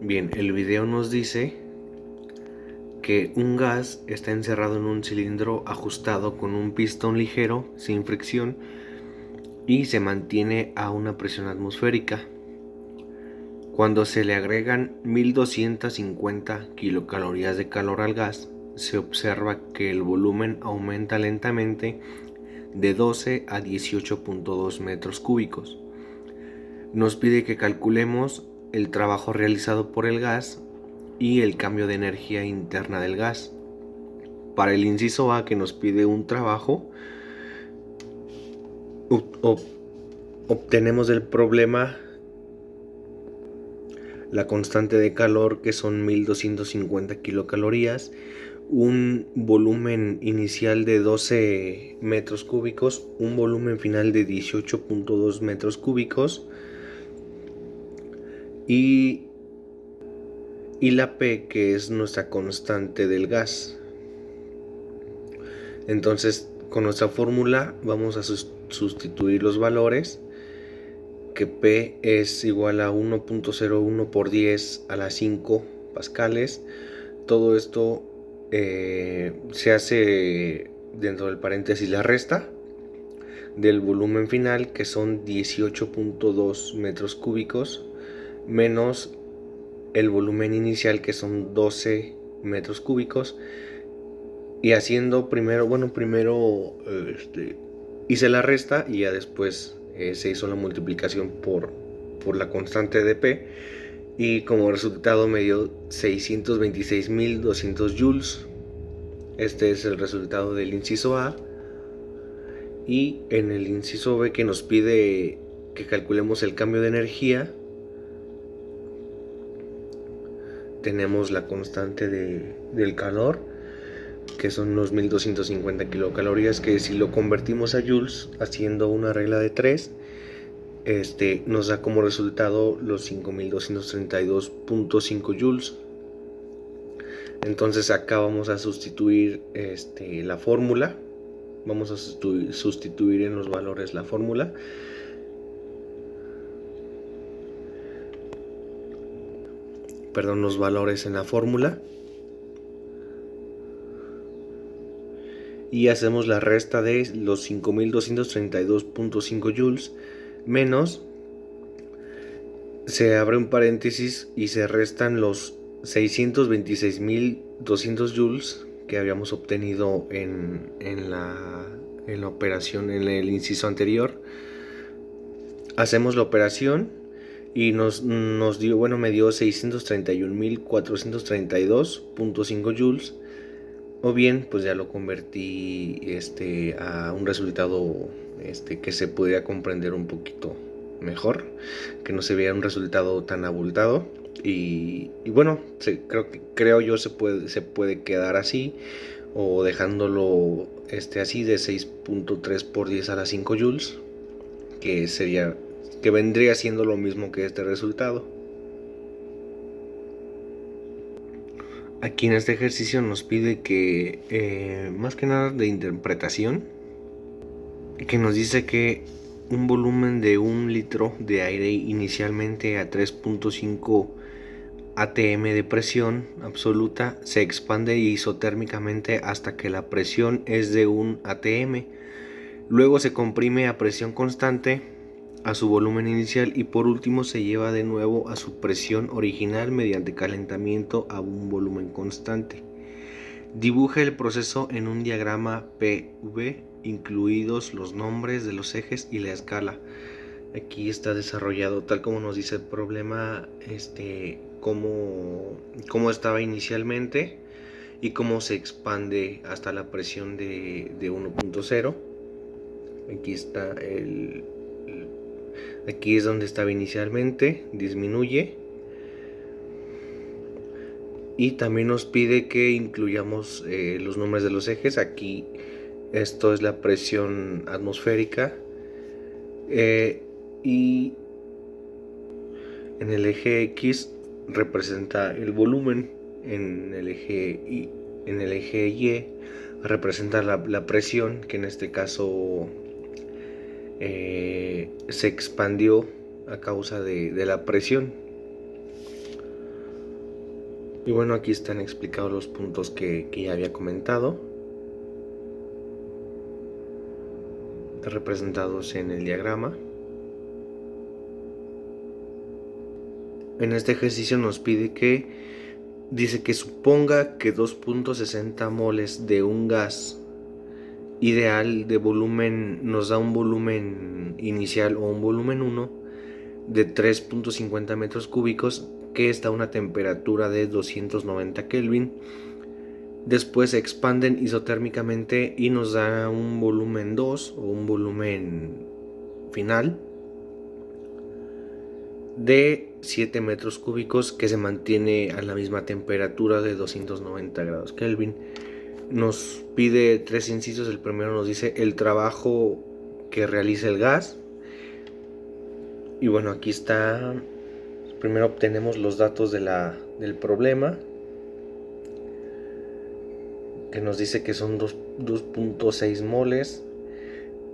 Bien, el video nos dice que un gas está encerrado en un cilindro ajustado con un pistón ligero, sin fricción, y se mantiene a una presión atmosférica. Cuando se le agregan 1250 kilocalorías de calor al gas, se observa que el volumen aumenta lentamente de 12 a 18.2 metros cúbicos. Nos pide que calculemos el trabajo realizado por el gas y el cambio de energía interna del gas. Para el inciso A, que nos pide un trabajo, obtenemos del problema la constante de calor, que son 1250 kilocalorías, un volumen inicial de 12 metros cúbicos, un volumen final de 18.2 metros cúbicos y la P, que es nuestra constante del gas. Entonces, con nuestra fórmula vamos a sustituir los valores, que P es igual a 1.01 por 10 a la 5 pascales. Todo esto se hace dentro del paréntesis la resta del volumen final, que son 18.2 metros cúbicos, menos el volumen inicial, que son 12 metros cúbicos. Y haciendo primero hice la resta y ya después se hizo la multiplicación por la constante de P, y como resultado me dio 626.200 joules. Este es el resultado del inciso A. Y en el inciso B, que nos pide que calculemos el cambio de energía, tenemos la constante del calor, que son unos 1250 kilocalorías, que si lo convertimos a joules haciendo una regla de 3, nos da como resultado los 5232.5 joules. Entonces acá vamos a sustituir la fórmula, vamos a sustituir en los valores la fórmula. Los valores en la fórmula, y hacemos la resta de los 5232.5 joules menos, se abre un paréntesis y se restan los 626.200 joules que habíamos obtenido en la operación, en el inciso anterior. Hacemos la operación y me dio 631.432.5 joules. O bien, pues ya lo convertí a un resultado que se pudiera comprender un poquito mejor, que no se vea un resultado tan abultado. Y bueno, creo yo se puede quedar así, o dejándolo así de 6.3 por 10 a la 5 joules, que vendría siendo lo mismo que este resultado. Aquí en este ejercicio nos pide que, más que nada de interpretación, que nos dice que un volumen de 1 litro de aire inicialmente a 3.5 atm de presión absoluta se expande isotérmicamente hasta que la presión es de 1 atm. Luego se comprime a presión constante a su volumen inicial y por último se lleva de nuevo a su presión original mediante calentamiento a un volumen constante. Dibuje el proceso en un diagrama PV, incluidos los nombres de los ejes y la escala. Aquí está desarrollado tal como nos dice el problema, cómo estaba inicialmente y cómo se expande hasta la presión de 1.0. Aquí está aquí es donde estaba inicialmente, disminuye, y también nos pide que incluyamos los nombres de los ejes. Aquí esto es la presión atmosférica, y en el eje X representa el volumen, en el eje Y representa la presión, que en este caso se expandió a causa de la presión. Y bueno, aquí están explicados los puntos que ya había comentado, representados en el diagrama. En este ejercicio nos pide que, dice que suponga que 2.60 moles de un gas ideal de volumen nos da un volumen inicial o un volumen 1 de 3.50 metros cúbicos que está a una temperatura de 290 Kelvin. Después se expanden isotérmicamente y nos da un volumen 2 o un volumen final de 7 metros cúbicos que se mantiene a la misma temperatura de 290 grados Kelvin. Nos pide 3 incisos. El primero nos dice el trabajo que realiza el gas. Y bueno, aquí está. Primero obtenemos los datos del problema, que nos dice que son 2.6 moles.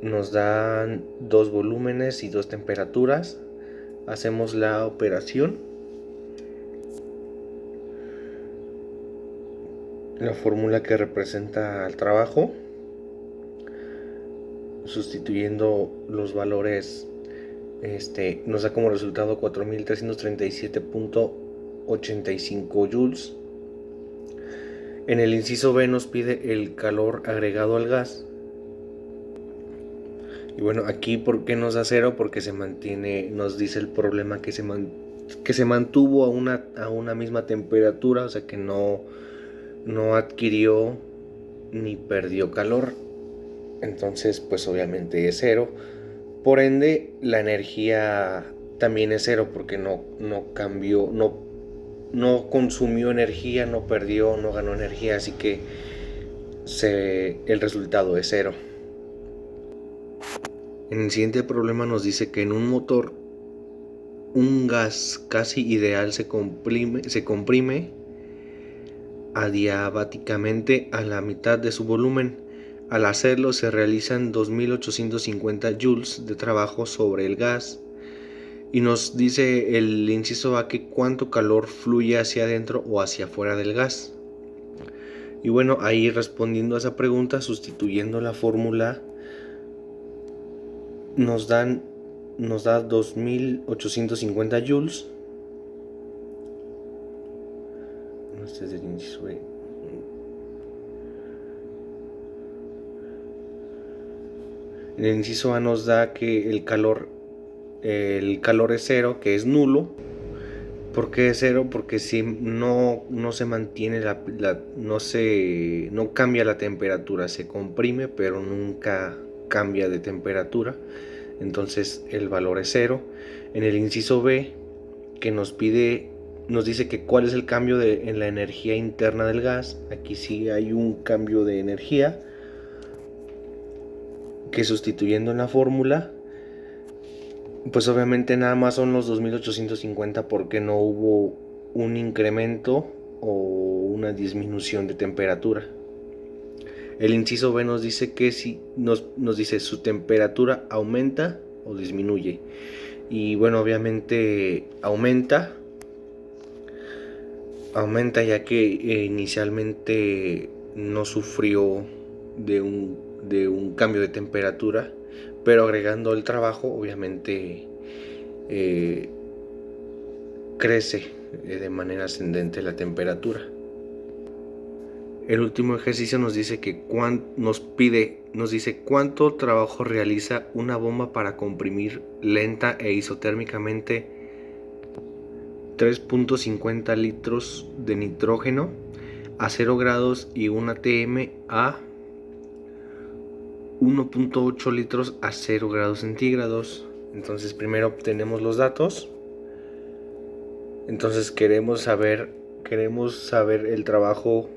Nos dan 2 volúmenes y 2 temperaturas. Hacemos la operación. La fórmula que representa el trabajo, sustituyendo los valores, nos da como resultado 4337.85 joules. En el inciso B nos pide el calor agregado al gas. Y bueno, aquí ¿por qué nos da 0? Porque se mantiene, nos dice el problema que se mantuvo a una misma temperatura, o sea que no adquirió ni perdió calor. Entonces pues obviamente es 0. Por ende la energía también es 0, porque no cambió, no consumió energía, no perdió, no ganó energía, así que el resultado es 0. En el siguiente problema nos dice que en un motor un gas casi ideal se comprime adiabáticamente a la mitad de su volumen. Al hacerlo se realizan 2850 joules de trabajo sobre el gas. Y nos dice el inciso A que cuánto calor fluye hacia adentro o hacia afuera del gas. Y bueno, ahí respondiendo a esa pregunta, sustituyendo la fórmula, nos da 2850 joules. Este es el inciso B. En el inciso A nos da que el calor es 0, que es nulo. ¿Por qué es 0? Porque si no se mantiene no cambia la temperatura, se comprime pero nunca cambia de temperatura, entonces el valor es 0. En el inciso B, que nos dice que cuál es el cambio en la energía interna del gas. Aquí sí hay un cambio de energía, que sustituyendo en la fórmula, pues obviamente nada más son los 2850, porque no hubo un incremento o una disminución de temperatura. El inciso B nos dice que si nos dice su temperatura aumenta o disminuye. Y bueno, obviamente aumenta ya que inicialmente no sufrió de un cambio de temperatura, pero agregando el trabajo obviamente crece de manera ascendente la temperatura. El último ejercicio nos dice que nos dice cuánto trabajo realiza una bomba para comprimir lenta e isotérmicamente 3.50 litros de nitrógeno a 0 grados y 1 atm a 1.8 litros a 0 grados centígrados. Entonces primero obtenemos los datos. Entonces queremos saber el trabajo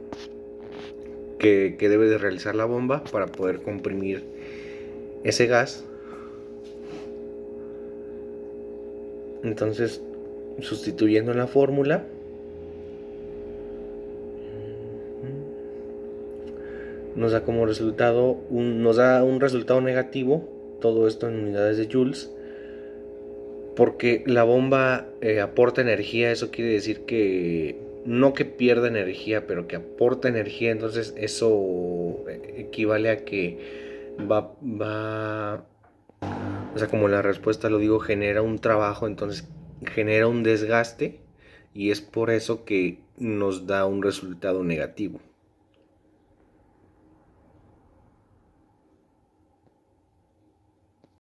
que debe de realizar la bomba para poder comprimir ese gas. Entonces, sustituyendo en la fórmula, nos da como resultado un resultado negativo, todo esto en unidades de joules, porque la bomba aporta energía. Eso quiere decir que no que pierda energía, pero que aporta energía, entonces eso equivale a que va, o sea, como la respuesta lo digo, genera un trabajo, entonces genera un desgaste y es por eso que nos da un resultado negativo.